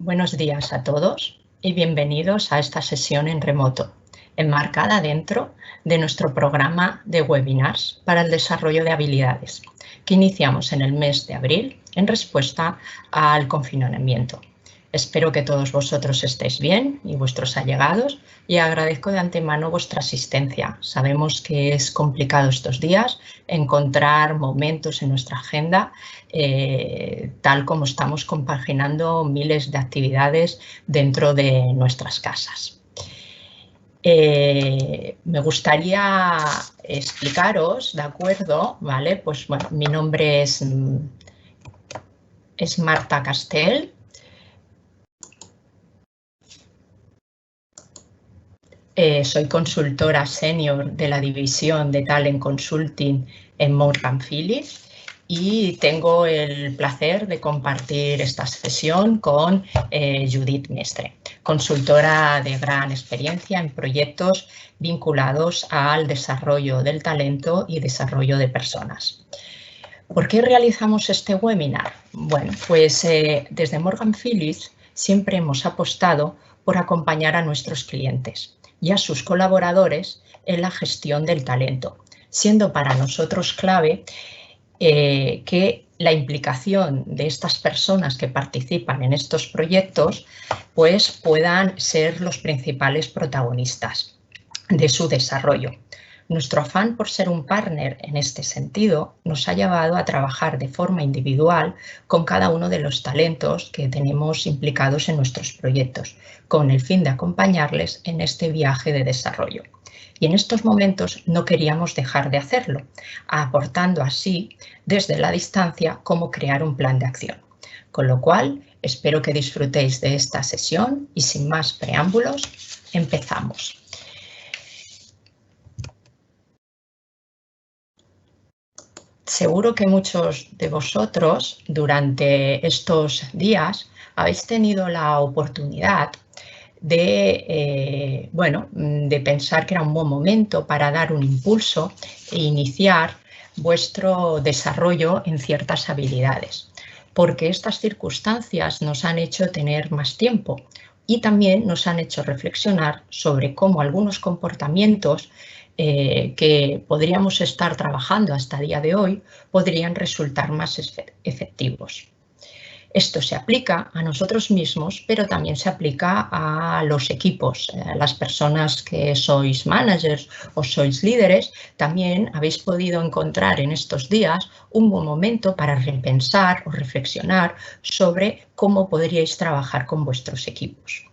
Buenos días a todos y bienvenidos a esta sesión en remoto, enmarcada dentro de nuestro programa de webinars para el desarrollo de habilidades, que iniciamos en el mes de abril en respuesta al confinamiento. Espero que todos vosotros estéis bien y vuestros allegados y agradezco de antemano vuestra asistencia. Sabemos que es complicado estos días encontrar momentos en nuestra agenda tal como estamos compaginando miles de actividades dentro de nuestras casas. Me gustaría explicaros, ¿de acuerdo? ¿Vale? Pues bueno, mi nombre es Marta Castell. Soy consultora senior de la división de Talent Consulting en Morgan Phillips y tengo el placer de compartir esta sesión con Judith Mestre, consultora de gran experiencia en proyectos vinculados al desarrollo del talento y desarrollo de personas. ¿Por qué realizamos este webinar? Bueno, pues desde Morgan Phillips siempre hemos apostado por acompañar a nuestros clientes y a sus colaboradores en la gestión del talento, siendo para nosotros clave que la implicación de estas personas que participan en estos proyectos pues puedan ser los principales protagonistas de su desarrollo. Nuestro afán por ser un partner en este sentido nos ha llevado a trabajar de forma individual con cada uno de los talentos que tenemos implicados en nuestros proyectos, con el fin de acompañarles en este viaje de desarrollo. Y en estos momentos no queríamos dejar de hacerlo, aportando así desde la distancia cómo crear un plan de acción. Con lo cual, espero que disfrutéis de esta sesión y sin más preámbulos, empezamos. Seguro que muchos de vosotros durante estos días habéis tenido la oportunidad de pensar que era un buen momento para dar un impulso e iniciar vuestro desarrollo en ciertas habilidades, porque estas circunstancias nos han hecho tener más tiempo y también nos han hecho reflexionar sobre cómo algunos comportamientos que podríamos estar trabajando hasta el día de hoy podrían resultar más efectivos. Esto se aplica a nosotros mismos, pero también se aplica a los equipos. Las personas que sois managers o sois líderes, también habéis podido encontrar en estos días un buen momento para repensar o reflexionar sobre cómo podríais trabajar con vuestros equipos.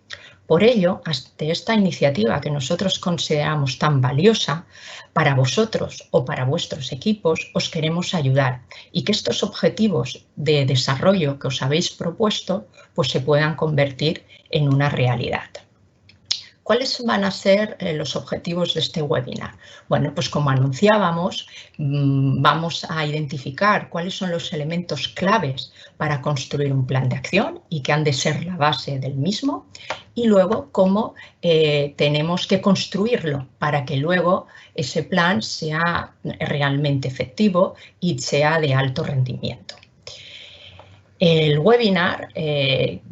Por ello, ante esta iniciativa que nosotros consideramos tan valiosa, para vosotros o para vuestros equipos os queremos ayudar y que estos objetivos de desarrollo que os habéis propuesto pues se puedan convertir en una realidad. ¿Cuáles van a ser los objetivos de este webinar? Bueno, pues como anunciábamos, vamos a identificar cuáles son los elementos claves para construir un plan de acción y que han de ser la base del mismo, y luego cómo tenemos que construirlo para que luego ese plan sea realmente efectivo y sea de alto rendimiento. El webinar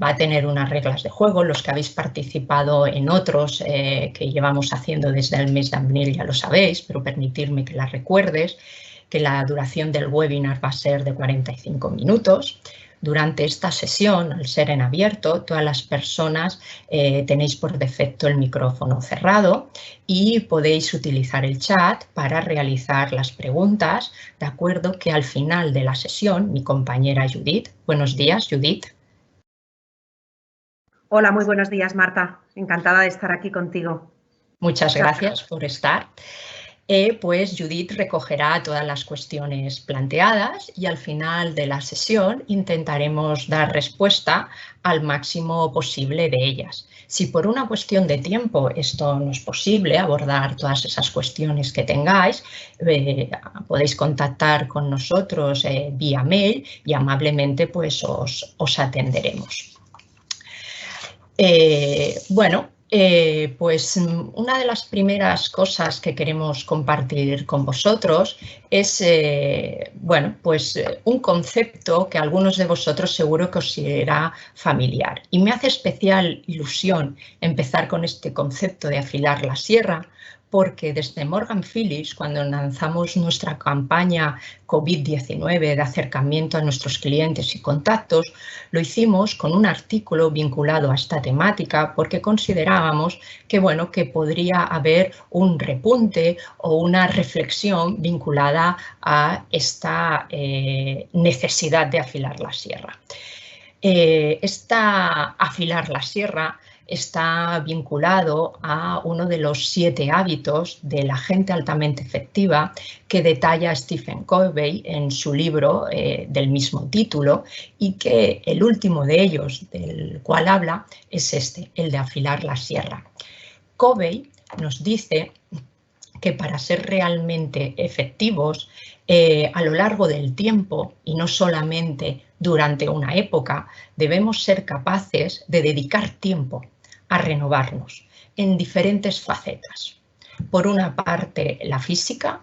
va a tener unas reglas de juego. Los que habéis participado en otros que llevamos haciendo desde el mes de abril ya lo sabéis, pero permitidme que las recuerdes, que la duración del webinar va a ser de 45 minutos. Durante esta sesión, al ser en abierto, todas las personas tenéis por defecto el micrófono cerrado y podéis utilizar el chat para realizar las preguntas, de acuerdo que al final de la sesión, mi compañera Judith. Buenos días, Judith. Hola, muy buenos días, Marta. Encantada de estar aquí contigo. Muchas gracias por estar. Pues Judith recogerá todas las cuestiones planteadas y al final de la sesión intentaremos dar respuesta al máximo posible de ellas. Si por una cuestión de tiempo esto no es posible, abordar todas esas cuestiones que tengáis, podéis contactar con nosotros vía mail y amablemente pues os atenderemos. Pues una de las primeras cosas que queremos compartir con vosotros es un concepto que a algunos de vosotros seguro que os será familiar. Y me hace especial ilusión empezar con este concepto de afilar la sierra, porque desde Morgan Phillips, cuando lanzamos nuestra campaña COVID-19 de acercamiento a nuestros clientes y contactos, lo hicimos con un artículo vinculado a esta temática porque considerábamos que, que podría haber un repunte o una reflexión vinculada a esta necesidad de afilar la sierra. Afilar la sierra está vinculado a uno de los 7 hábitos de la gente altamente efectiva que detalla Stephen Covey en su libro del mismo título, y que el último de ellos del cual habla es el de afilar la sierra. Covey nos dice que para ser realmente efectivos a lo largo del tiempo y no solamente durante una época, debemos ser capaces de dedicar tiempo a renovarnos en diferentes facetas. Por una parte, la física,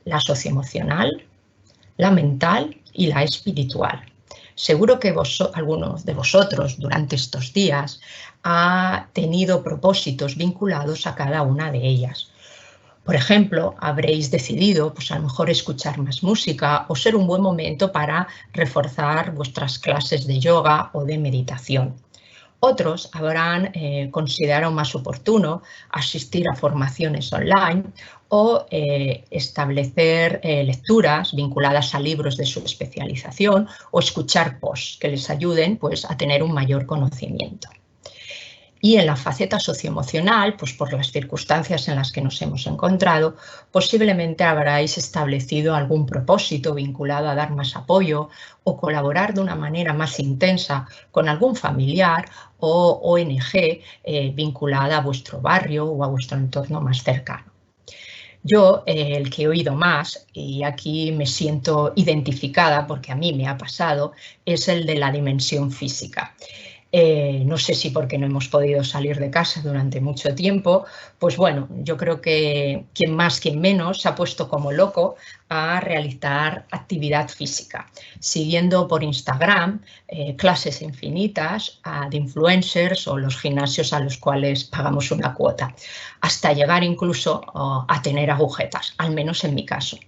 la socioemocional, la mental y la espiritual. Seguro que algunos de vosotros durante estos días ha tenido propósitos vinculados a cada una de ellas. Por ejemplo, habréis decidido, pues a lo mejor escuchar más música o ser un buen momento para reforzar vuestras clases de yoga o de meditación. Otros habrán considerado más oportuno asistir a formaciones online o establecer lecturas vinculadas a libros de su especialización o escuchar posts que les ayuden a tener un mayor conocimiento. Y en la faceta socioemocional, pues por las circunstancias en las que nos hemos encontrado, posiblemente habréis establecido algún propósito vinculado a dar más apoyo o colaborar de una manera más intensa con algún familiar o ONG vinculada a vuestro barrio o a vuestro entorno más cercano. Yo, el que he oído más, y aquí me siento identificada porque a mí me ha pasado, es el de la dimensión física. No sé si porque no hemos podido salir de casa durante mucho tiempo, pues bueno, yo creo que quien más, quien menos se ha puesto como loco a realizar actividad física, siguiendo por Instagram clases infinitas de influencers o los gimnasios a los cuales pagamos una cuota, hasta llegar incluso a tener agujetas, al menos en mi caso.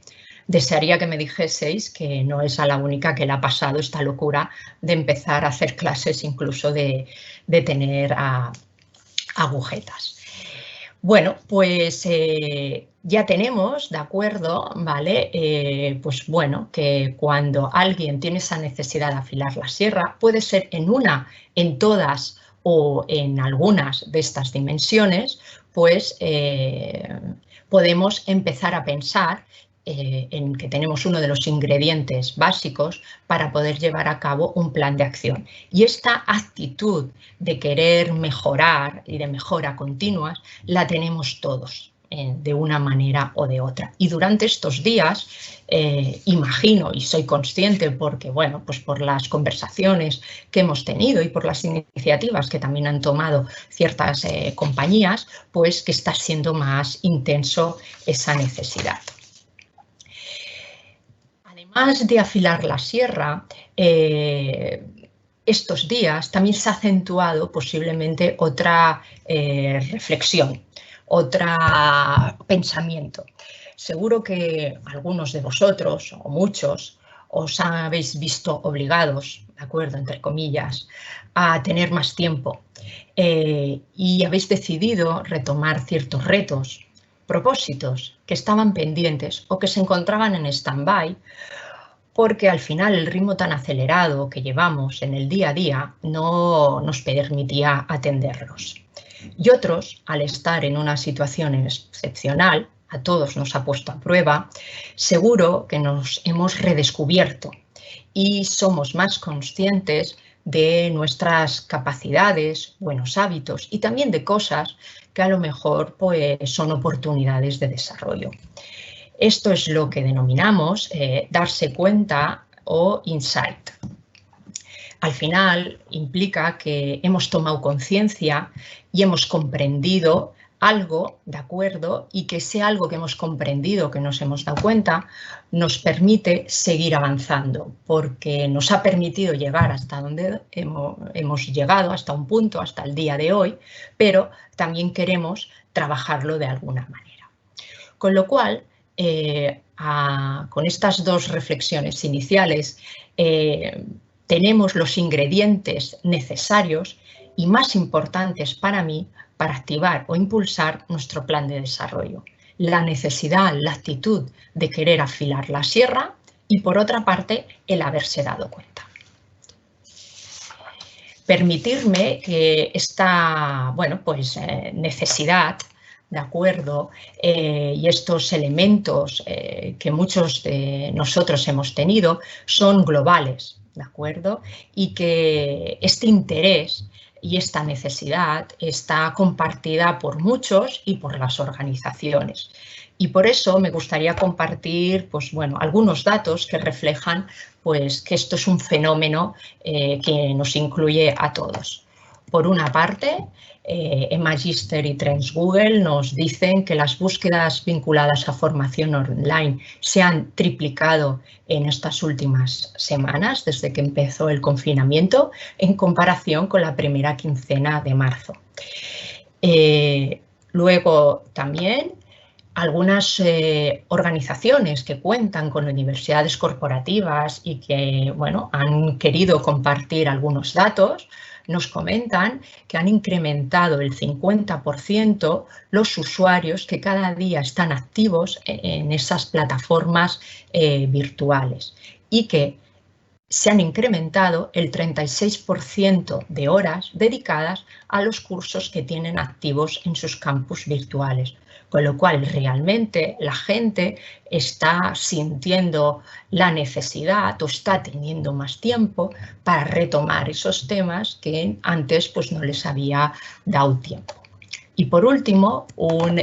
Desearía que me dijeseis que no es a la única que le ha pasado esta locura de empezar a hacer clases, incluso de tener agujetas. Bueno, pues ya tenemos, ¿de acuerdo? ¿Vale? Pues bueno, que cuando alguien tiene esa necesidad de afilar la sierra, puede ser en todas o en algunas de estas dimensiones, pues podemos empezar a pensar en que tenemos uno de los ingredientes básicos para poder llevar a cabo un plan de acción. Y esta actitud de querer mejorar y de mejora continua la tenemos todos de una manera o de otra. Y durante estos días, imagino y soy consciente porque, bueno, pues por las conversaciones que hemos tenido y por las iniciativas que también han tomado ciertas compañías, pues que está siendo más intenso esa necesidad. Además de afilar la sierra, estos días también se ha acentuado posiblemente otra reflexión, otro pensamiento. Seguro que algunos de vosotros, o muchos, os habéis visto obligados, ¿de acuerdo?, entre comillas, a tener más tiempo y habéis decidido retomar ciertos retos, propósitos que estaban pendientes o que se encontraban en stand-by, porque al final el ritmo tan acelerado que llevamos en el día a día no nos permitía atenderlos. Y otros, al estar en una situación excepcional, a todos nos ha puesto a prueba, seguro que nos hemos redescubierto y somos más conscientes de nuestras capacidades, buenos hábitos y también de cosas que a lo mejor pues, son oportunidades de desarrollo. Esto es lo que denominamos darse cuenta o insight. Al final implica que hemos tomado conciencia y hemos comprendido algo, ¿de acuerdo? Y que ese algo que hemos comprendido, que nos hemos dado cuenta, nos permite seguir avanzando, porque nos ha permitido llegar hasta donde hemos llegado, hasta un punto, hasta el día de hoy, pero también queremos trabajarlo de alguna manera. Con lo cual, con estas dos reflexiones iniciales, tenemos los ingredientes necesarios y más importantes para mí para activar o impulsar nuestro plan de desarrollo. La necesidad, la actitud de querer afilar la sierra y, por otra parte, el haberse dado cuenta. Permitirme que esta necesidad, ¿de acuerdo? Y estos elementos que muchos de nosotros hemos tenido son globales, ¿de acuerdo? Y que este interés y esta necesidad está compartida por muchos y por las organizaciones. Y por eso me gustaría compartir algunos datos que reflejan que esto es un fenómeno que nos incluye a todos. Por una parte, eMagister y Trends Google nos dicen que las búsquedas vinculadas a formación online se han triplicado en estas últimas semanas, desde que empezó el confinamiento, en comparación con la primera quincena de marzo. Luego también algunas organizaciones que cuentan con universidades corporativas y que han querido compartir algunos datos, nos comentan que han incrementado el 50% los usuarios que cada día están activos en esas plataformas virtuales y que se han incrementado el 36% de horas dedicadas a los cursos que tienen activos en sus campus virtuales. Con lo cual, realmente la gente está sintiendo la necesidad o está teniendo más tiempo para retomar esos temas que antes no les había dado tiempo. Y por último, un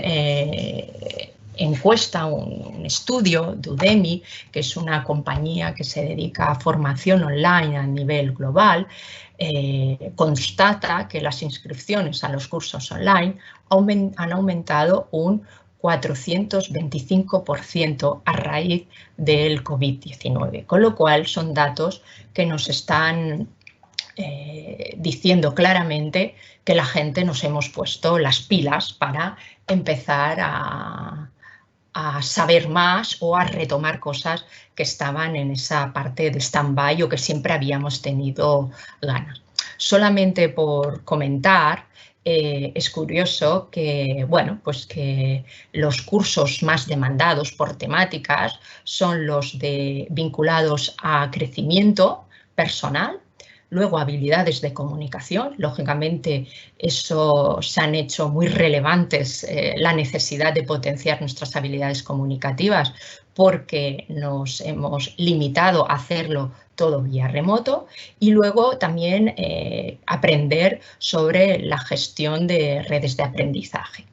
estudio de Udemy, que es una compañía que se dedica a formación online a nivel global, constata que las inscripciones a los cursos online han aumentado un 425% a raíz del COVID-19, con lo cual son datos que nos están diciendo claramente que la gente nos hemos puesto las pilas para empezar a saber más o a retomar cosas que estaban en esa parte de stand-by o que siempre habíamos tenido ganas. Solamente por comentar, es curioso que, que los cursos más demandados por temáticas son los vinculados a crecimiento personal, luego habilidades de comunicación, lógicamente eso se han hecho muy relevantes la necesidad de potenciar nuestras habilidades comunicativas porque nos hemos limitado a hacerlo todo vía remoto y luego también aprender sobre la gestión de redes de aprendizaje.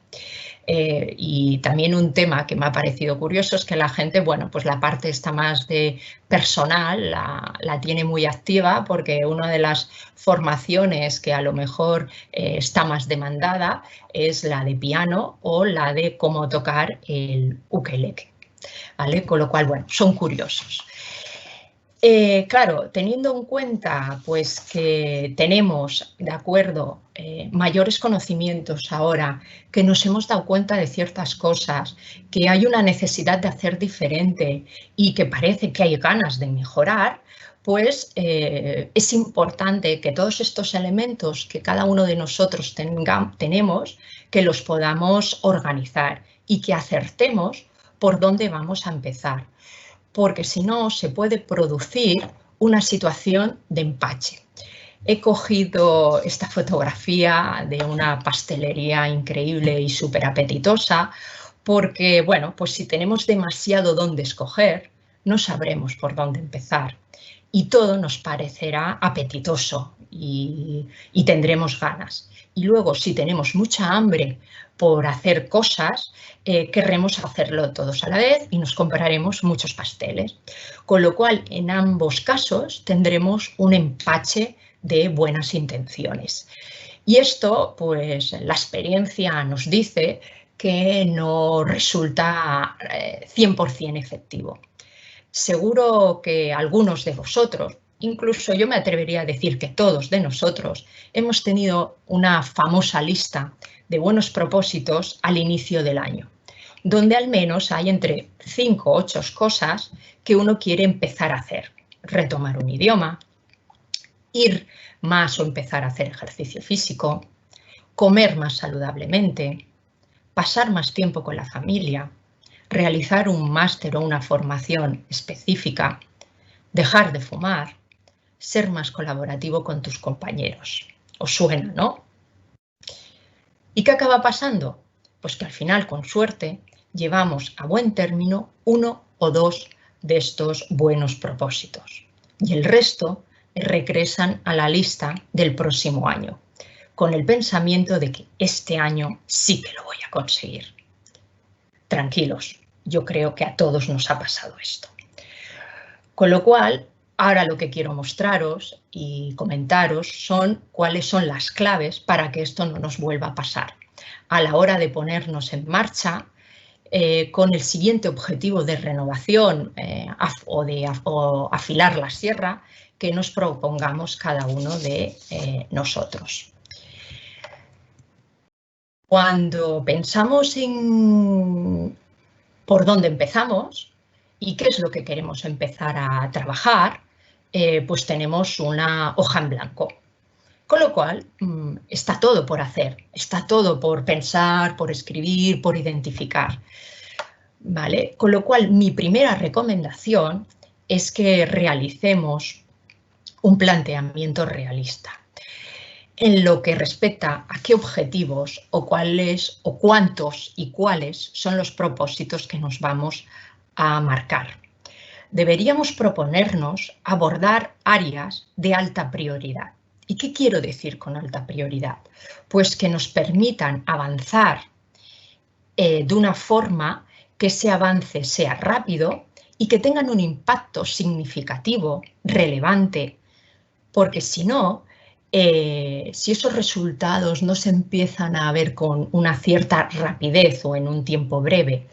Y también un tema que me ha parecido curioso es que la gente, la parte esta más de personal la tiene muy activa porque una de las formaciones que a lo mejor está más demandada es la de piano o la de cómo tocar el ukelele, ¿vale? Con lo cual, son curiosos. Claro, teniendo en cuenta que tenemos, de acuerdo, mayores conocimientos ahora, que nos hemos dado cuenta de ciertas cosas, que hay una necesidad de hacer diferente y que parece que hay ganas de mejorar, es importante que todos estos elementos que cada uno de nosotros tenemos, que los podamos organizar y que acertemos por dónde vamos a empezar. Porque si no se puede producir una situación de empache. He cogido esta fotografía de una pastelería increíble y súper apetitosa porque, si tenemos demasiado dónde escoger, no sabremos por dónde empezar y todo nos parecerá apetitoso y tendremos ganas. Y luego, si tenemos mucha hambre por hacer cosas, querremos hacerlo todos a la vez y nos compraremos muchos pasteles. Con lo cual, en ambos casos, tendremos un empache de buenas intenciones. Y esto, pues, la experiencia nos dice que no resulta 100% efectivo. Seguro que algunos de vosotros, incluso yo me atrevería a decir que todos de nosotros, hemos tenido una famosa lista de buenos propósitos al inicio del año, donde al menos hay entre 5 o 8 cosas que uno quiere empezar a hacer. Retomar un idioma, ir más o empezar a hacer ejercicio físico, comer más saludablemente, pasar más tiempo con la familia, realizar un máster o una formación específica, dejar de fumar, ser más colaborativo con tus compañeros. ¿Os suena, no? ¿Y qué acaba pasando? Pues que al final, con suerte, llevamos a buen término 1 o 2 de estos buenos propósitos. Y el resto regresan a la lista del próximo año, con el pensamiento de que este año sí que lo voy a conseguir. Tranquilos, yo creo que a todos nos ha pasado esto. Con lo cual, ahora lo que quiero mostraros y comentaros son cuáles son las claves para que esto no nos vuelva a pasar a la hora de ponernos en marcha con el siguiente objetivo de renovación o afilar la sierra que nos propongamos cada uno de nosotros. Cuando pensamos en por dónde empezamos y qué es lo que queremos empezar a trabajar, pues tenemos una hoja en blanco. Con lo cual, está todo por hacer, está todo por pensar, por escribir, por identificar. ¿Vale? Con lo cual, mi primera recomendación es que realicemos un planteamiento realista en lo que respecta a qué objetivos o cuáles o cuántos y cuáles son los propósitos que nos vamos a marcar. Deberíamos proponernos abordar áreas de alta prioridad. ¿Y qué quiero decir con alta prioridad? Pues que nos permitan avanzar de una forma que ese avance sea rápido y que tengan un impacto significativo, relevante, porque si no, si esos resultados no se empiezan a ver con una cierta rapidez o en un tiempo breve,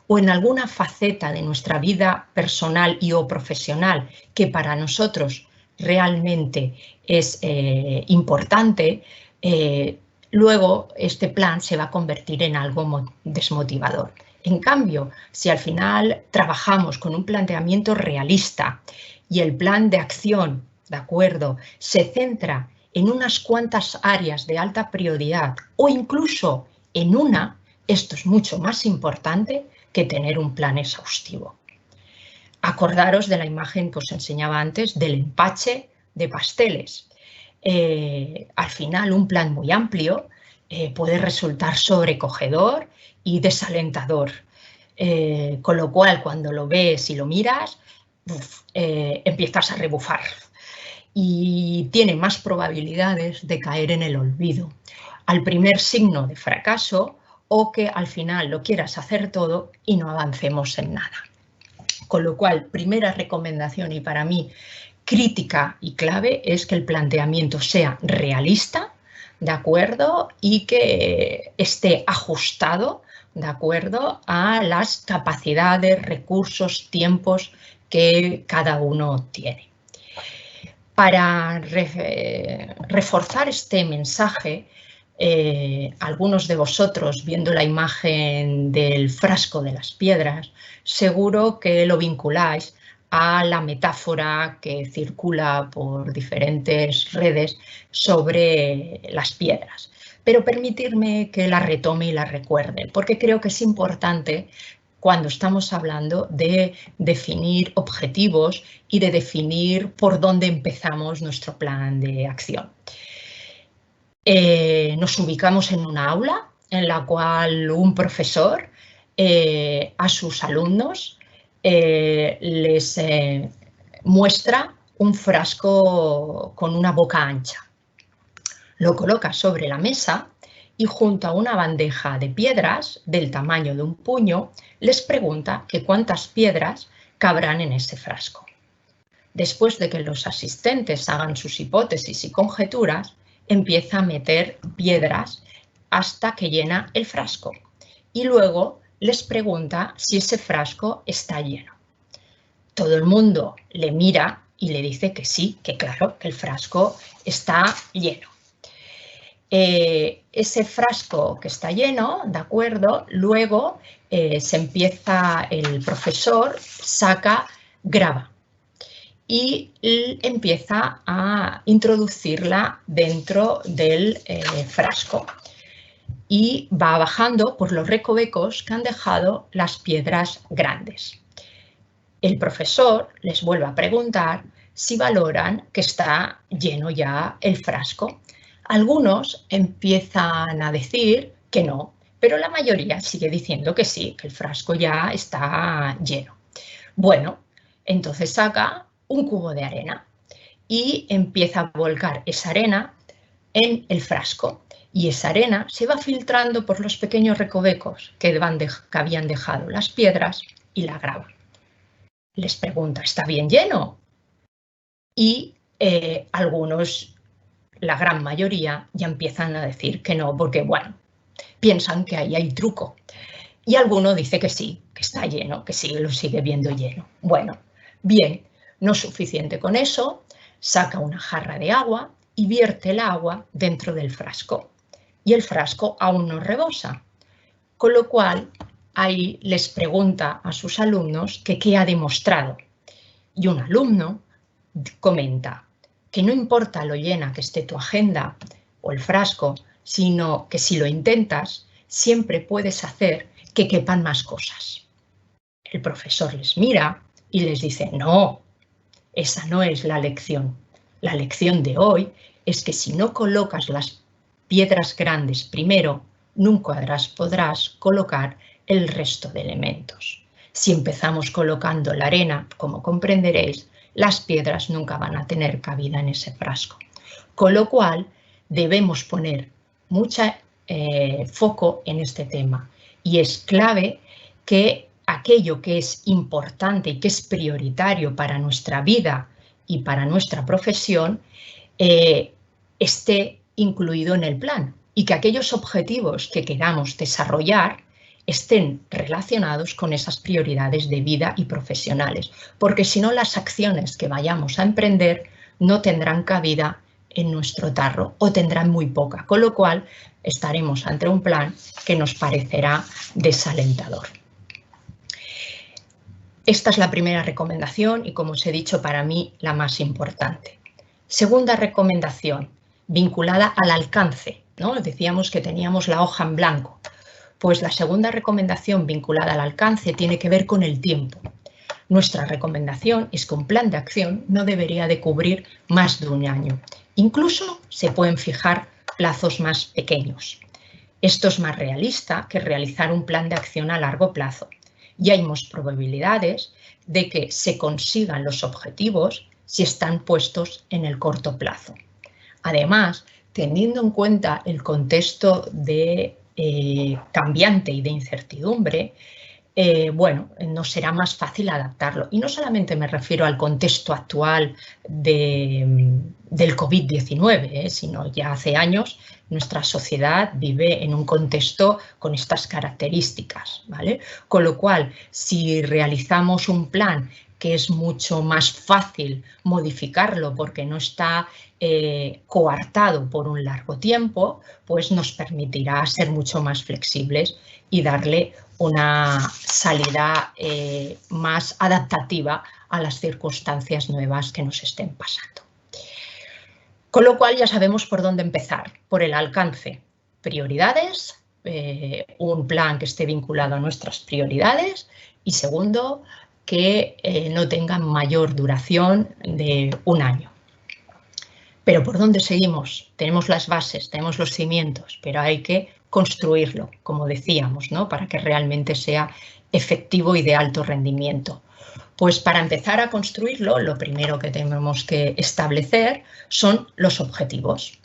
o en alguna faceta de nuestra vida personal y o profesional que para nosotros realmente es importante, luego este plan se va a convertir en algo desmotivador. En cambio, si al final trabajamos con un planteamiento realista y el plan de acción, ¿de acuerdo?, se centra en unas cuantas áreas de alta prioridad o incluso en una, esto es mucho más importante que tener un plan exhaustivo. Acordaros de la imagen que os enseñaba antes del empache de pasteles. Al final, un plan muy amplio puede resultar sobrecogedor y desalentador, con lo cual cuando lo ves y lo miras, empiezas a rebufar y tiene más probabilidades de caer en el olvido, al primer signo de fracaso o que al final lo quieras hacer todo y no avancemos en nada. Con lo cual, primera recomendación y para mí crítica y clave es que el planteamiento sea realista, ¿de acuerdo? Y que esté ajustado, ¿de acuerdo?, a las capacidades, recursos, tiempos que cada uno tiene. Para reforzar este mensaje, algunos de vosotros, viendo la imagen del frasco de las piedras, seguro que lo vinculáis a la metáfora que circula por diferentes redes sobre las piedras. Pero permitidme que la retome y la recuerde, porque creo que es importante cuando estamos hablando de definir objetivos y de definir por dónde empezamos nuestro plan de acción. Nos ubicamos en una aula en la cual un profesor a sus alumnos les muestra un frasco con una boca ancha, Lo coloca sobre la mesa y junto a una bandeja de piedras del tamaño de un puño, les pregunta que cuántas piedras cabrán en ese frasco. Después de que los asistentes hagan sus hipótesis y conjeturas, empieza a meter piedras hasta que llena el frasco y luego les pregunta si ese frasco está lleno. Todo el mundo le mira y le dice que sí, que claro, que el frasco está lleno. Ese frasco que está lleno, ¿de acuerdo? Luego el profesor graba y empieza a introducirla dentro del frasco y va bajando por los recovecos que han dejado las piedras grandes. El profesor les vuelve a preguntar si valoran que está lleno ya el frasco. Algunos empiezan a decir que no, pero la mayoría sigue diciendo que sí, que el frasco ya está lleno. Bueno, entonces saca un cubo de arena y empieza a volcar esa arena en el frasco y esa arena se va filtrando por los pequeños recovecos que habían dejado las piedras y la graba. Les pregunta, ¿está bien lleno? Y algunos, la gran mayoría, ya empiezan a decir que no, porque bueno, piensan que ahí hay truco. Y alguno dice que sí, que está lleno, que sí, lo sigue viendo lleno. Bueno, bien, no es suficiente con eso, saca una jarra de agua y vierte el agua dentro del frasco. Y el frasco aún no rebosa, con lo cual ahí les pregunta a sus alumnos que qué ha demostrado. Y un alumno comenta que no importa lo llena que esté tu agenda o el frasco, sino que si lo intentas, siempre puedes hacer que quepan más cosas. El profesor les mira y les dice, no, esa no es la lección. La lección de hoy es que si no colocas las piedras grandes primero, nunca podrás colocar el resto de elementos. Si empezamos colocando la arena, como comprenderéis, las piedras nunca van a tener cabida en ese frasco. Con lo cual, debemos poner mucho foco en este tema. Y es clave que aquello que es importante y que es prioritario para nuestra vida y para nuestra profesión esté incluido en el plan y que aquellos objetivos que queramos desarrollar estén relacionados con esas prioridades de vida y profesionales, porque si no las acciones que vayamos a emprender no tendrán cabida en nuestro tarro o tendrán muy poca, con lo cual estaremos ante un plan que nos parecerá desalentador. Esta es la primera recomendación y, como os he dicho, para mí la más importante. Segunda recomendación, vinculada al alcance, ¿no? Decíamos que teníamos la hoja en blanco. Pues la segunda recomendación vinculada al alcance tiene que ver con el tiempo. Nuestra recomendación es que un plan de acción no debería de cubrir más de un año. Incluso se pueden fijar plazos más pequeños. Esto es más realista que realizar un plan de acción a largo plazo. Y hay más probabilidades de que se consigan los objetivos si están puestos en el corto plazo. Además, teniendo en cuenta el contexto de cambiante y de incertidumbre, bueno, nos será más fácil adaptarlo. Y no solamente me refiero al contexto actual del COVID-19, sino ya hace años nuestra sociedad vive en un contexto con estas características, ¿vale? Con lo cual, si realizamos un plan que es mucho más fácil modificarlo porque no está coartado por un largo tiempo, pues nos permitirá ser mucho más flexibles y darle una salida más adaptativa a las circunstancias nuevas que nos estén pasando. Con lo cual ya sabemos por dónde empezar, por el alcance. Prioridades, un plan que esté vinculado a nuestras prioridades y segundo, que no tengan mayor duración de un año. Pero ¿por dónde seguimos? Tenemos las bases, tenemos los cimientos, pero hay que construirlo, como decíamos, ¿no? Para que realmente sea efectivo y de alto rendimiento. Pues para empezar a construirlo, lo primero que tenemos que establecer son los objetivos.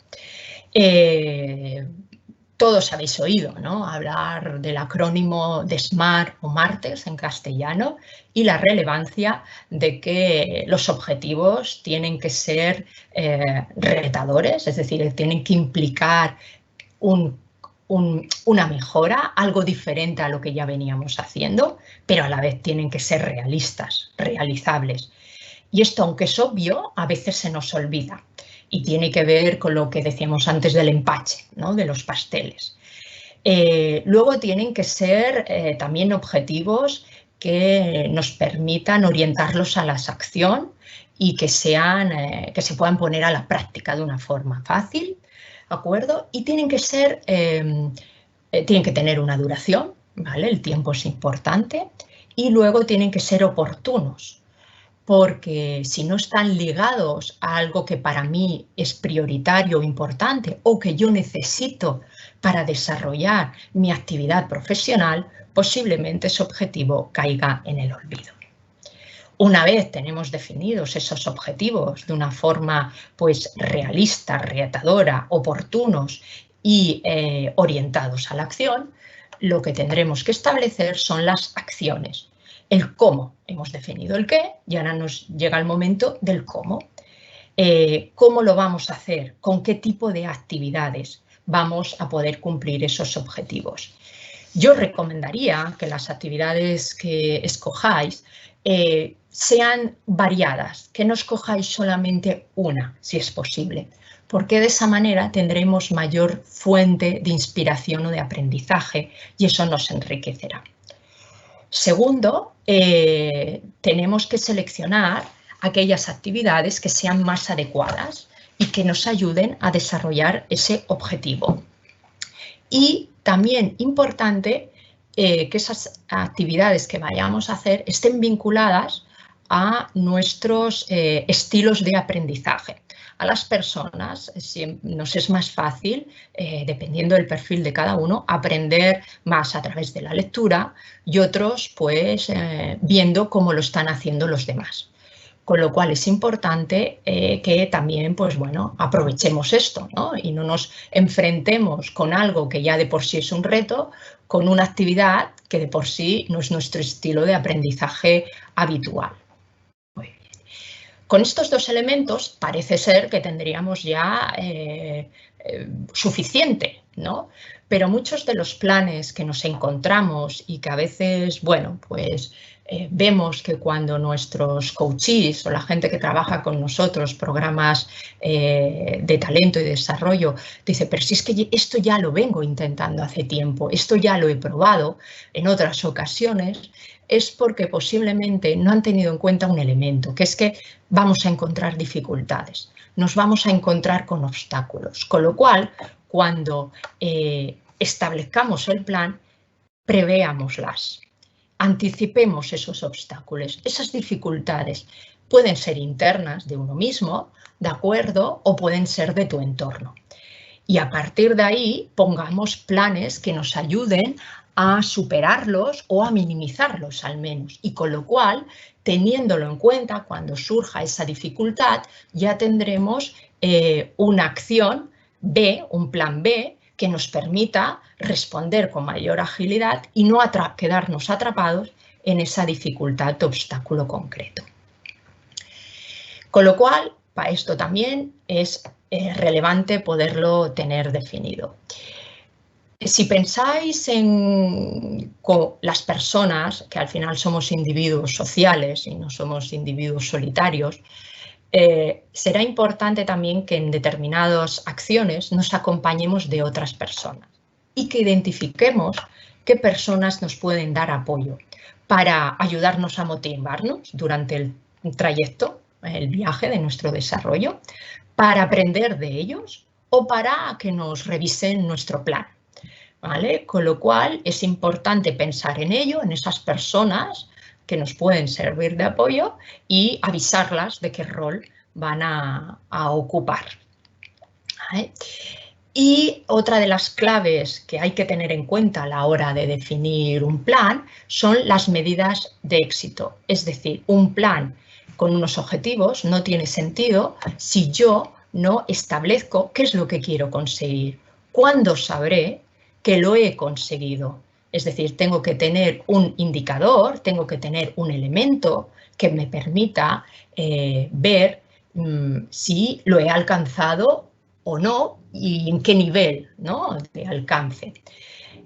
Todos habéis oído, ¿no?, hablar del acrónimo de SMART o MARTES en castellano y la relevancia de que los objetivos tienen que ser retadores, es decir, tienen que implicar una mejora, algo diferente a lo que ya veníamos haciendo, pero a la vez tienen que ser realistas, realizables. Y esto, aunque es obvio, a veces se nos olvida. Y tiene que ver con lo que decíamos antes del empache, ¿no?, de los pasteles. Luego tienen que ser también objetivos que nos permitan orientarlos a la acción y que se puedan poner a la práctica de una forma fácil, ¿de acuerdo? Y tienen que tener una duración, ¿vale? El tiempo es importante. Y luego tienen que ser oportunos, porque si no están ligados a algo que para mí es prioritario o importante o que yo necesito para desarrollar mi actividad profesional, posiblemente ese objetivo caiga en el olvido. Una vez tenemos definidos esos objetivos de una forma pues realista, retadora, oportunos y orientados a la acción, lo que tendremos que establecer son las acciones. El cómo, hemos definido el qué y ahora nos llega el momento del cómo. ¿Cómo lo vamos a hacer? ¿Con qué tipo de actividades vamos a poder cumplir esos objetivos? Yo recomendaría que las actividades que escojáis sean variadas, que no escojáis solamente una, si es posible, porque de esa manera tendremos mayor fuente de inspiración o de aprendizaje y eso nos enriquecerá. Segundo, tenemos que seleccionar aquellas actividades que sean más adecuadas y que nos ayuden a desarrollar ese objetivo. Y también importante que esas actividades que vayamos a hacer estén vinculadas a nuestros estilos de aprendizaje. A las personas nos es más fácil, dependiendo del perfil de cada uno, aprender más a través de la lectura y otros pues viendo cómo lo están haciendo los demás. Con lo cual es importante que también pues, bueno, aprovechemos esto, ¿no? Y no nos enfrentemos con algo que ya de por sí es un reto, con una actividad que de por sí no es nuestro estilo de aprendizaje habitual. Muy bien. Con estos dos elementos parece ser que tendríamos ya suficiente, ¿no? Pero muchos de los planes que nos encontramos y que a veces, bueno, pues vemos que cuando nuestros coaches o la gente que trabaja con nosotros, programas de talento y desarrollo, dice, pero si es que esto ya lo vengo intentando hace tiempo, esto ya lo he probado en otras ocasiones, es porque posiblemente no han tenido en cuenta un elemento, que es que vamos a encontrar dificultades, nos vamos a encontrar con obstáculos, con lo cual, cuando establezcamos el plan, prevéamoslas. Anticipemos esos obstáculos, esas dificultades pueden ser internas de uno mismo, ¿de acuerdo? O pueden ser de tu entorno. Y a partir de ahí pongamos planes que nos ayuden a superarlos o a minimizarlos al menos. Y con lo cual, teniéndolo en cuenta, cuando surja esa dificultad, ya tendremos una acción B, un plan B, que nos permita responder con mayor agilidad y no quedarnos atrapados en esa dificultad o obstáculo concreto. Con lo cual, para esto también es relevante poderlo tener definido. Si pensáis en las personas, que al final somos individuos sociales y no somos individuos solitarios, será importante también que en determinadas acciones nos acompañemos de otras personas y que identifiquemos qué personas nos pueden dar apoyo para ayudarnos a motivarnos durante el trayecto, el viaje de nuestro desarrollo, para aprender de ellos o para que nos revisen nuestro plan, ¿vale? Con lo cual es importante pensar en ello, en esas personas que nos pueden servir de apoyo y avisarlas de qué rol van a ocupar. ¿Vale? Y otra de las claves que hay que tener en cuenta a la hora de definir un plan son las medidas de éxito. Es decir, un plan con unos objetivos no tiene sentido si yo no establezco qué es lo que quiero conseguir. ¿Cuándo sabré que lo he conseguido? Es decir, tengo que tener un indicador, tengo que tener un elemento que me permita ver si lo he alcanzado o no y en qué nivel, ¿no?, de alcance.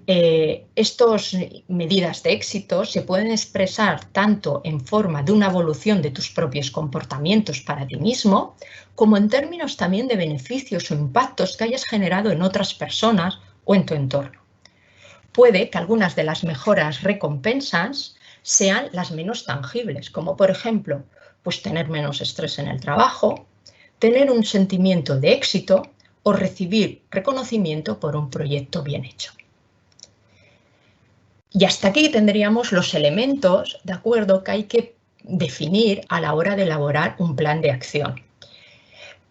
Estas medidas de éxito se pueden expresar tanto en forma de una evolución de tus propios comportamientos para ti mismo, como en términos también de beneficios o impactos que hayas generado en otras personas o en tu entorno. Puede que algunas de las mejoras recompensas sean las menos tangibles, como por ejemplo, pues tener menos estrés en el trabajo, tener un sentimiento de éxito o recibir reconocimiento por un proyecto bien hecho. Y hasta aquí tendríamos los elementos, ¿de acuerdo?, que hay que definir a la hora de elaborar un plan de acción.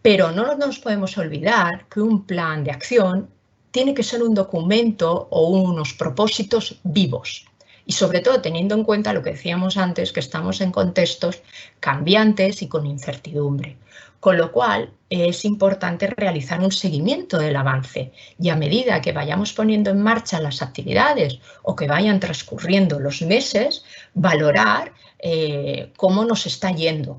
Pero no nos podemos olvidar que un plan de acción tiene que ser un documento o unos propósitos vivos. Y sobre todo teniendo en cuenta lo que decíamos antes, que estamos en contextos cambiantes y con incertidumbre. Con lo cual es importante realizar un seguimiento del avance y a medida que vayamos poniendo en marcha las actividades o que vayan transcurriendo los meses, valorar cómo nos está yendo,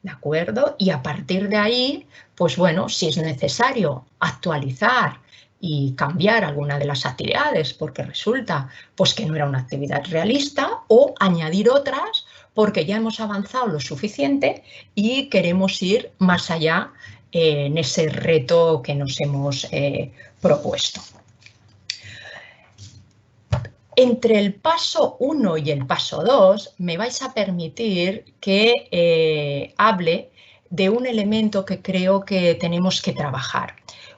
¿de acuerdo? Y a partir de ahí, pues bueno, si es necesario actualizar y cambiar alguna de las actividades porque resulta pues que no era una actividad realista, o añadir otras porque ya hemos avanzado lo suficiente y queremos ir más allá en ese reto que nos hemos propuesto. Entre el paso 1 y el paso 2 me vais a permitir que hable de un elemento que creo que tenemos que trabajar.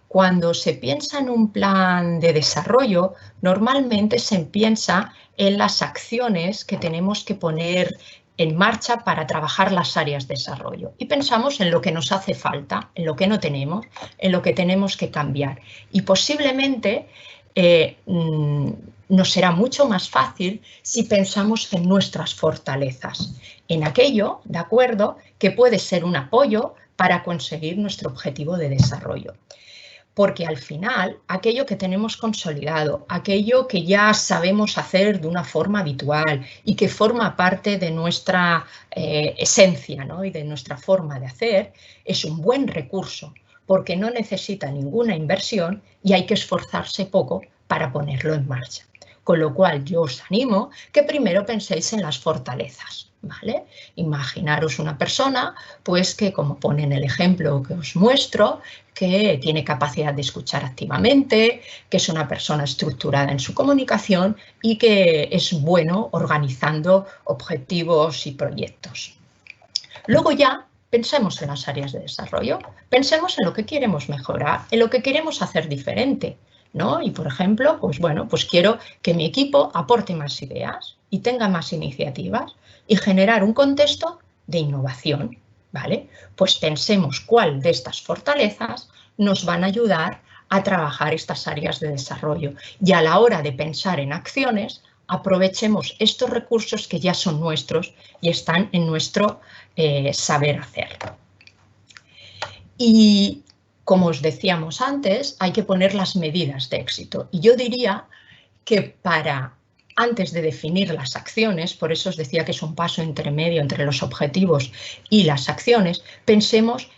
Cuando se piensa en un plan de desarrollo, normalmente se piensa en las acciones que tenemos que poner en marcha para trabajar las áreas de desarrollo. Y pensamos en lo que nos hace falta, en lo que no tenemos, en lo que tenemos que cambiar. Y posiblemente nos será mucho más fácil si pensamos en nuestras fortalezas, en aquello, ¿de acuerdo?, que puede ser un apoyo para conseguir nuestro objetivo de desarrollo. Porque al final, aquello que tenemos consolidado, aquello que ya sabemos hacer de una forma habitual y que forma parte de nuestra esencia, ¿no?, y de nuestra forma de hacer, es un buen recurso porque no necesita ninguna inversión y hay que esforzarse poco para ponerlo en marcha. Con lo cual yo os animo que primero penséis en las fortalezas, ¿vale? Imaginaros una persona pues que, como pone en el ejemplo que os muestro, que tiene capacidad de escuchar activamente, que es una persona estructurada en su comunicación y que es bueno organizando objetivos y proyectos. Luego ya pensemos en las áreas de desarrollo, pensemos en lo que queremos mejorar, en lo que queremos hacer diferente, ¿no? Y, por ejemplo, pues bueno, pues quiero que mi equipo aporte más ideas y tenga más iniciativas y generar un contexto de innovación, ¿vale? Pues pensemos cuál de estas fortalezas nos van a ayudar a trabajar estas áreas de desarrollo y a la hora de pensar en acciones, aprovechemos estos recursos que ya son nuestros y están en nuestro saber hacer. Y como os decíamos antes, hay que poner las medidas de éxito. Y yo diría que antes de definir las acciones, por eso os decía que es un paso intermedio entre los objetivos y las acciones, pensemos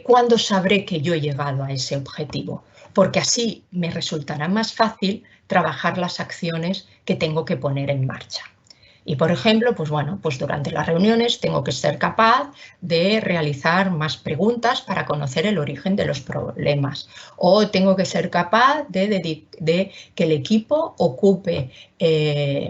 cuándo sabré que yo he llegado a ese objetivo, porque así me resultará más fácil trabajar las acciones que tengo que poner en marcha. Y, por ejemplo, pues bueno, pues durante las reuniones tengo que ser capaz de realizar más preguntas para conocer el origen de los problemas. O tengo que ser capaz de que el equipo ocupe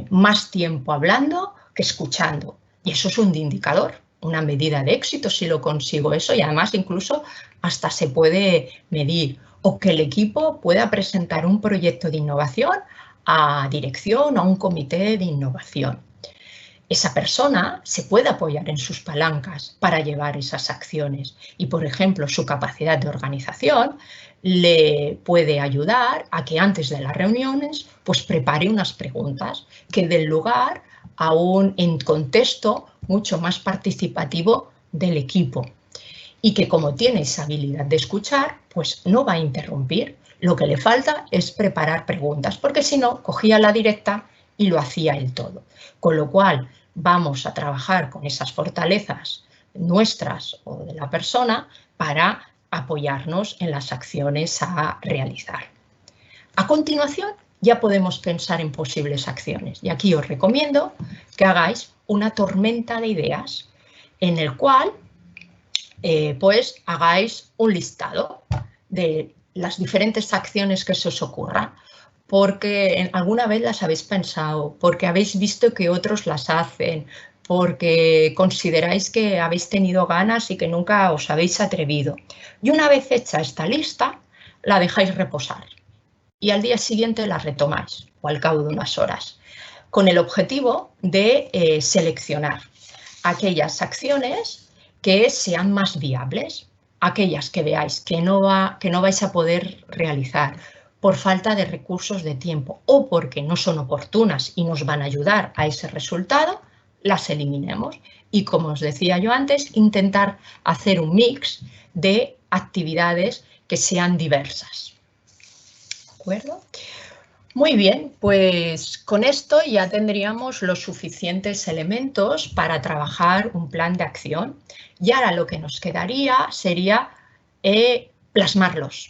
más tiempo hablando que escuchando. Y eso es un indicador, una medida de éxito si lo consigo eso. Y además incluso hasta se puede medir. O que el equipo pueda presentar un proyecto de innovación a dirección, a un comité de innovación. Esa persona se puede apoyar en sus palancas para llevar esas acciones y, por ejemplo, su capacidad de organización le puede ayudar a que antes de las reuniones pues prepare unas preguntas que den lugar a un contexto mucho más participativo del equipo. y que como tiene esa habilidad de escuchar, pues no va a interrumpir. Lo que le falta es preparar preguntas, porque si no, cogía la directa y lo hacía él todo. Con lo cual, vamos a trabajar con esas fortalezas nuestras o de la persona para apoyarnos en las acciones a realizar. A continuación, ya podemos pensar en posibles acciones. Y aquí os recomiendo que hagáis una tormenta de ideas en el cual pues hagáis un listado de las diferentes acciones que se os ocurran, porque alguna vez las habéis pensado, porque habéis visto que otros las hacen, porque consideráis que habéis tenido ganas y que nunca os habéis atrevido. Y una vez hecha esta lista, la dejáis reposar y al día siguiente la retomáis o al cabo de unas horas, con el objetivo de seleccionar aquellas acciones que sean más viables, aquellas que veáis que no vais a poder realizar por falta de recursos de tiempo o porque no son oportunas y nos van a ayudar a ese resultado, las eliminemos. Y como os decía yo antes, intentar hacer un mix de actividades que sean diversas. ¿De acuerdo? Muy bien, pues con esto ya tendríamos los suficientes elementos para trabajar un plan de acción. Y ahora lo que nos quedaría sería plasmarlos,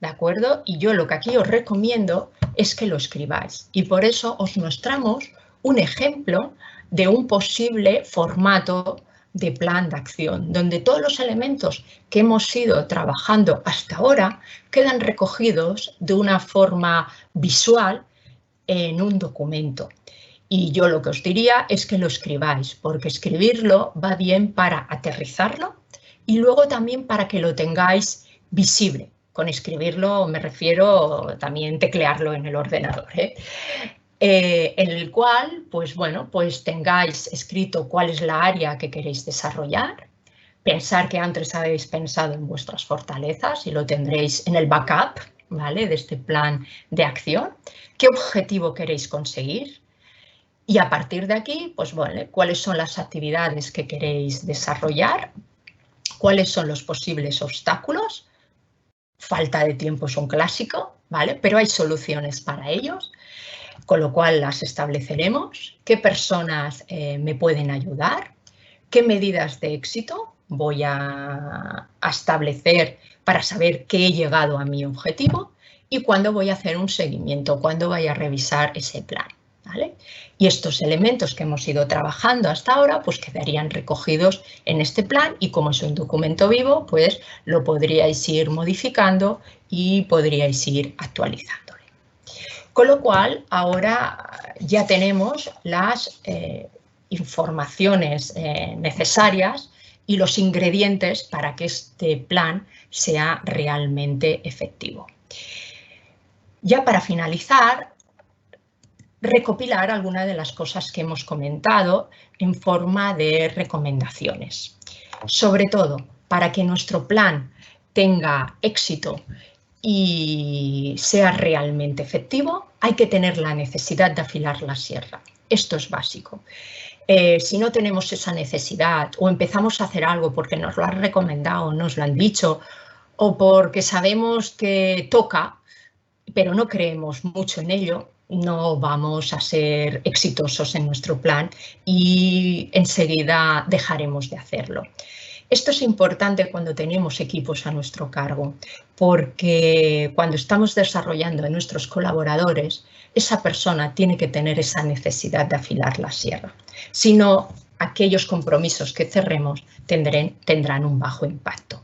¿de acuerdo? Y yo lo que aquí os recomiendo es que lo escribáis. Y por eso os mostramos un ejemplo de un posible formato de plan de acción, donde todos los elementos que hemos ido trabajando hasta ahora quedan recogidos de una forma visual en un documento. Y yo lo que os diría es que lo escribáis, porque escribirlo va bien para aterrizarlo y luego también para que lo tengáis visible. Con escribirlo me refiero también teclearlo en el ordenador, en el cual, pues bueno, pues tengáis escrito cuál es la área que queréis desarrollar, pensar que antes habéis pensado en vuestras fortalezas y lo tendréis en el backup, ¿vale?, de este plan de acción, qué objetivo queréis conseguir y a partir de aquí, pues bueno, cuáles son las actividades que queréis desarrollar, cuáles son los posibles obstáculos. Falta de tiempo es un clásico, ¿vale?, pero hay soluciones para ellos. Con lo cual las estableceremos, qué personas me pueden ayudar, qué medidas de éxito voy a establecer para saber que he llegado a mi objetivo y cuándo voy a hacer un seguimiento, cuándo voy a revisar ese plan, ¿vale? Y estos elementos que hemos ido trabajando hasta ahora pues quedarían recogidos en este plan y como es un documento vivo pues lo podríais ir modificando y podríais ir actualizando. Con lo cual, ahora ya tenemos las informaciones necesarias y los ingredientes para que este plan sea realmente efectivo. Ya para finalizar, recopilar algunas de las cosas que hemos comentado en forma de recomendaciones. Sobre todo, para que nuestro plan tenga éxito y sea realmente efectivo, hay que tener la necesidad de afilar la sierra. Esto es básico. Si no tenemos esa necesidad o empezamos a hacer algo porque nos lo han recomendado, nos lo han dicho o porque sabemos que toca, pero no creemos mucho en ello, no vamos a ser exitosos en nuestro plan y enseguida dejaremos de hacerlo. Esto es importante cuando tenemos equipos a nuestro cargo, porque cuando estamos desarrollando a nuestros colaboradores, esa persona tiene que tener esa necesidad de afilar la sierra. Si no, aquellos compromisos que cerremos tendrán un bajo impacto.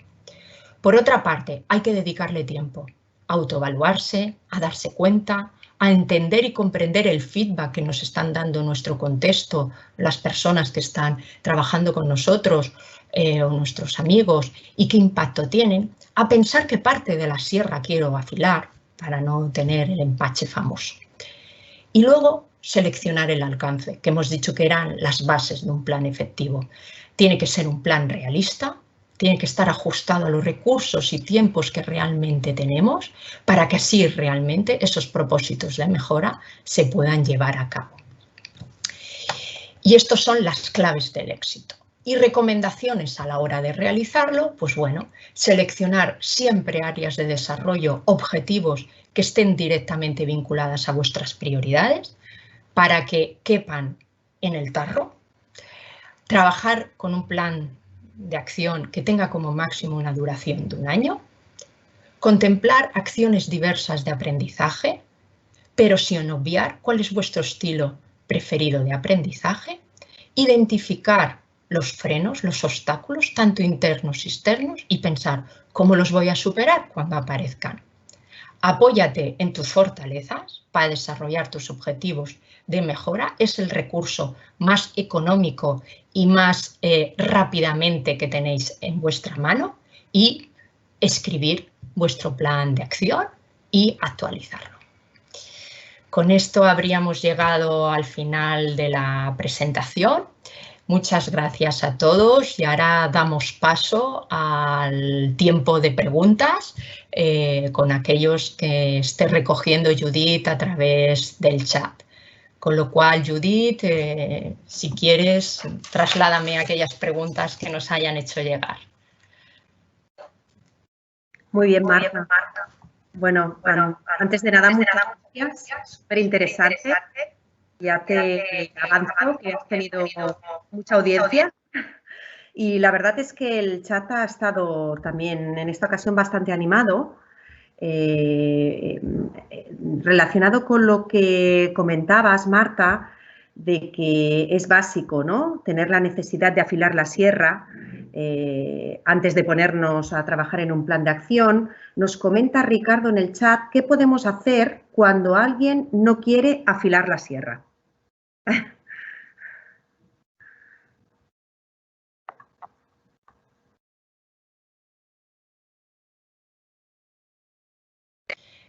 Por otra parte, hay que dedicarle tiempo a autoevaluarse, a darse cuenta, a entender y comprender el feedback que nos están dando en nuestro contexto, las personas que están trabajando con nosotros o nuestros amigos y qué impacto tienen, a pensar qué parte de la sierra quiero afilar para no tener el empache famoso. Y luego seleccionar el alcance, que hemos dicho que eran las bases de un plan efectivo. Tiene que ser un plan realista, tiene que estar ajustado a los recursos y tiempos que realmente tenemos para que así realmente esos propósitos de mejora se puedan llevar a cabo. Y estas son las claves del éxito. Y recomendaciones a la hora de realizarlo, pues bueno, seleccionar siempre áreas de desarrollo, objetivos que estén directamente vinculadas a vuestras prioridades para que quepan en el tarro. Trabajar con un plan de acción que tenga como máximo una duración de 1 año. Contemplar acciones diversas de aprendizaje, pero sin obviar cuál es vuestro estilo preferido de aprendizaje. Identificar los frenos, los obstáculos, tanto internos y externos, y pensar cómo los voy a superar cuando aparezcan. Apóyate en tus fortalezas para desarrollar tus objetivos de mejora. Es el recurso más económico y más rápidamente que tenéis en vuestra mano. Y escribir vuestro plan de acción y actualizarlo. Con esto habríamos llegado al final de la presentación. Muchas gracias a todos y ahora damos paso al tiempo de preguntas con aquellos que esté recogiendo Judith a través del chat. Con lo cual, Judith, si quieres, trasládame aquellas preguntas que nos hayan hecho llegar. Muy bien, Marta. Bueno, antes de nada, muchas gracias. Súper interesante. Ya te avanzo que has tenido mucha audiencia. Y la verdad es que el chat ha estado también en esta ocasión bastante animado, relacionado con lo que comentabas, Marta, de que es básico, ¿no?, tener la necesidad de afilar la sierra antes de ponernos a trabajar en un plan de acción. Nos comenta Ricardo en el chat qué podemos hacer cuando alguien no quiere afilar la sierra.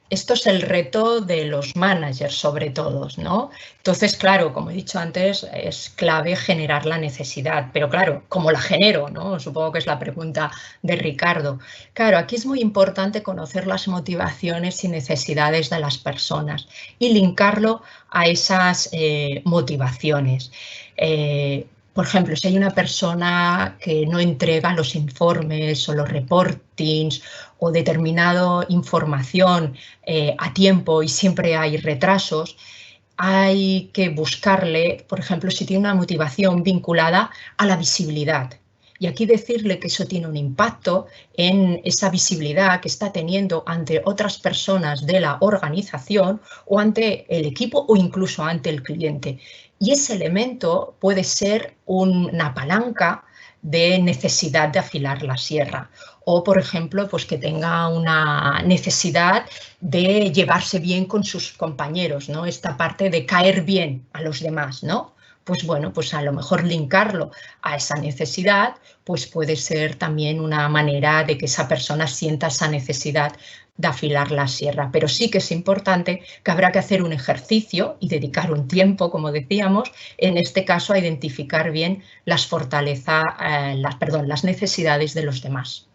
Esto es el reto de los managers, sobre todo, ¿no? Entonces, claro, como he dicho antes, es clave generar la necesidad, pero claro, ¿cómo la genero, no? Supongo que es la pregunta de Ricardo. Claro, aquí es muy importante conocer las motivaciones y necesidades de las personas y linkarlo a esas motivaciones. Por ejemplo, si hay una persona que no entrega los informes o los reportings o determinada información a tiempo y siempre hay retrasos, hay que buscarle, por ejemplo, si tiene una motivación vinculada a la visibilidad. Y aquí decirle que eso tiene un impacto en esa visibilidad que está teniendo ante otras personas de la organización o ante el equipo o incluso ante el cliente. Y ese elemento puede ser una palanca de necesidad de afilar la sierra. O, por ejemplo, pues que tenga una necesidad de llevarse bien con sus compañeros, ¿no? Esta parte de caer bien a los demás, ¿no? Pues bueno, pues a lo mejor linkarlo a esa necesidad, pues puede ser también una manera de que esa persona sienta esa necesidad de afilar la sierra. Pero sí que es importante que habrá que hacer un ejercicio y dedicar un tiempo, como decíamos, en este caso a identificar bien las fortalezas, las necesidades de los demás.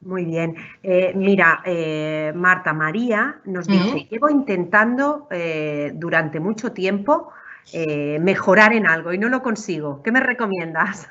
Muy bien. Mira, Marta María nos dice, llevo intentando durante mucho tiempo mejorar en algo y no lo consigo. ¿Qué me recomiendas?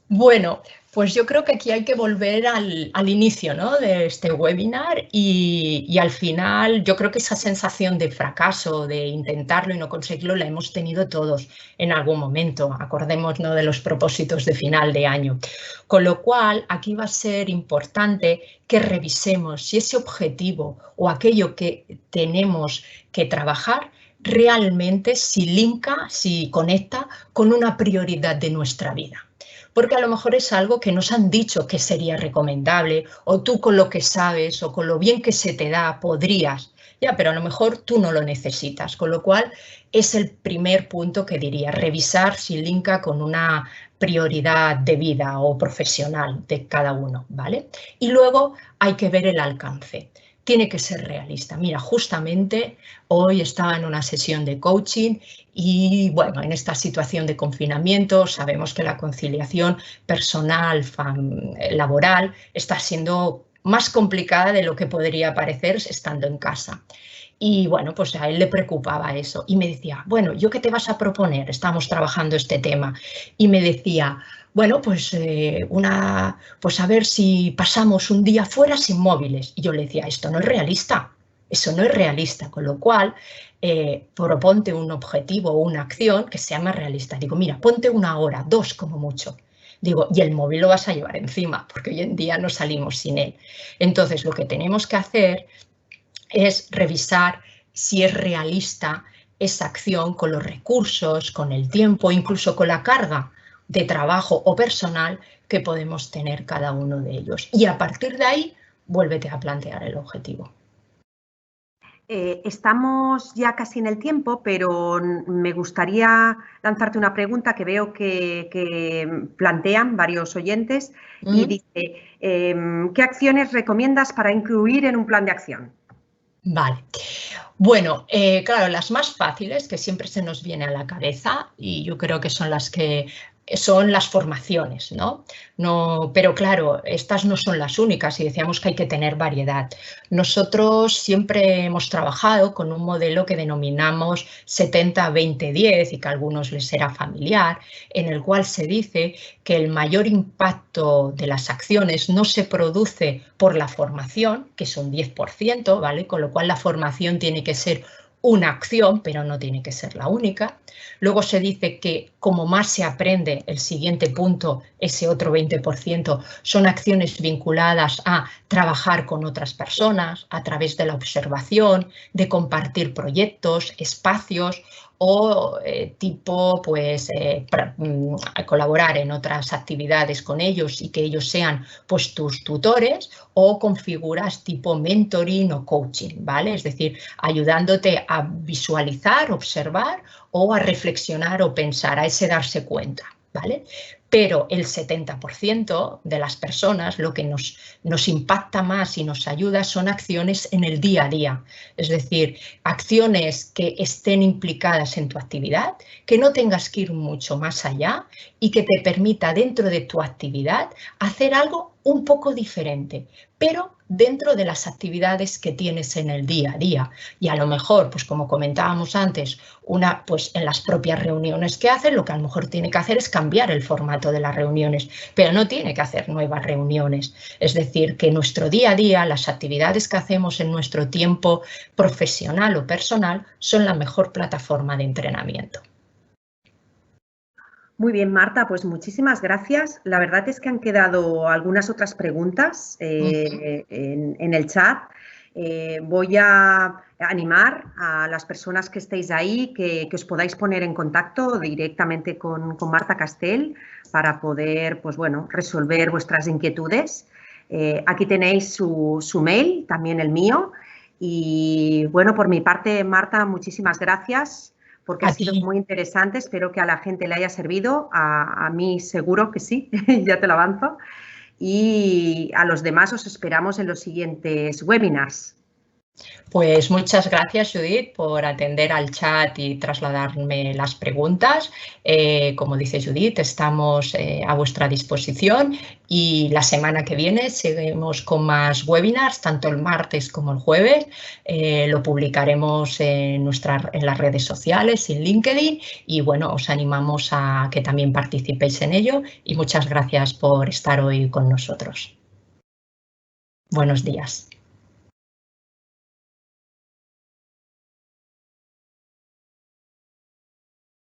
Bueno, pues yo creo que aquí hay que volver al inicio, ¿no?, de este webinar y al final yo creo que esa sensación de fracaso, de intentarlo y no conseguirlo, la hemos tenido todos en algún momento. Acordémonos de los propósitos de final de año. Con lo cual, aquí va a ser importante que revisemos si ese objetivo o aquello que tenemos que trabajar realmente si linka, si conecta con una prioridad de nuestra vida. Porque a lo mejor es algo que nos han dicho que sería recomendable o tú con lo que sabes o con lo bien que se te da podrías, ya, pero a lo mejor tú no lo necesitas, con lo cual es el primer punto que diría, revisar si linka con una prioridad de vida o profesional de cada uno, ¿vale? Y luego hay que ver el alcance. Tiene que ser realista. Mira, justamente hoy estaba en una sesión de coaching y, bueno, en esta situación de confinamiento sabemos que la conciliación personal, laboral está siendo más complicada de lo que podría parecer estando en casa. Y bueno, pues a él le preocupaba eso y me decía, bueno, ¿yo qué te vas a proponer? Estamos trabajando este tema. Y me decía, bueno, pues, pues a ver si pasamos un día fuera sin móviles. Y yo le decía, esto no es realista, eso no es realista, con lo cual proponte un objetivo o una acción que sea más realista. Digo, mira, ponte 1 hora, 2 como mucho. Digo, y el móvil lo vas a llevar encima, porque hoy en día no salimos sin él. Entonces, lo que tenemos que hacer es revisar si es realista esa acción con los recursos, con el tiempo, incluso con la carga de trabajo o personal que podemos tener cada uno de ellos. Y a partir de ahí, vuélvete a plantear el objetivo. Estamos ya casi en el tiempo, pero me gustaría lanzarte una pregunta que veo que plantean varios oyentes y dice, ¿qué acciones recomiendas para incluir en un plan de acción? Vale. Bueno, claro, las más fáciles que siempre se nos viene a la cabeza y yo creo que son las formaciones, ¿no? Pero claro, estas no son las únicas y decíamos que hay que tener variedad. Nosotros siempre hemos trabajado con un modelo que denominamos 70-20-10 y que a algunos les será familiar, en el cual se dice que el mayor impacto de las acciones no se produce por la formación, que es un 10%, ¿vale? Con lo cual la formación tiene que ser una acción, pero no tiene que ser la única. Luego se dice que como más se aprende, el siguiente punto, ese otro 20%, son acciones vinculadas a trabajar con otras personas a través de la observación, de compartir proyectos, espacios o colaborar en otras actividades con ellos y que ellos sean pues tus tutores o con figuras tipo mentoring o coaching, ¿vale? Es decir, ayudándote a visualizar, observar o a reflexionar o pensar, a ese darse cuenta, ¿vale? Pero el 70% de las personas lo que nos impacta más y nos ayuda son acciones en el día a día, es decir, acciones que estén implicadas en tu actividad, que no tengas que ir mucho más allá y que te permita dentro de tu actividad hacer algo un poco diferente, pero dentro de las actividades que tienes en el día a día. Y a lo mejor, pues como comentábamos antes, pues en las propias reuniones que hacen, lo que a lo mejor tiene que hacer es cambiar el formato de las reuniones, pero no tiene que hacer nuevas reuniones. Es decir, que nuestro día a día, las actividades que hacemos en nuestro tiempo profesional o personal, son la mejor plataforma de entrenamiento. Muy bien, Marta, pues muchísimas gracias. La verdad es que han quedado algunas otras preguntas en el chat. Voy a animar a las personas que estéis ahí que os podáis poner en contacto directamente con Marta Castell para poder, pues bueno, resolver vuestras inquietudes. Aquí tenéis su mail, también el mío. Y bueno, por mi parte, Marta, muchísimas gracias, porque ha sido muy interesante. Espero que a la gente le haya servido. A mí seguro que sí, ya te lo avanzo. Y a los demás os esperamos en los siguientes webinars. Pues muchas gracias, Judith, por atender al chat y trasladarme las preguntas. Como dice Judith, estamos a vuestra disposición y la semana que viene seguimos con más webinars, tanto el martes como el jueves. Lo publicaremos en las redes sociales, en LinkedIn, y bueno, os animamos a que también participéis en ello y muchas gracias por estar hoy con nosotros. Buenos días.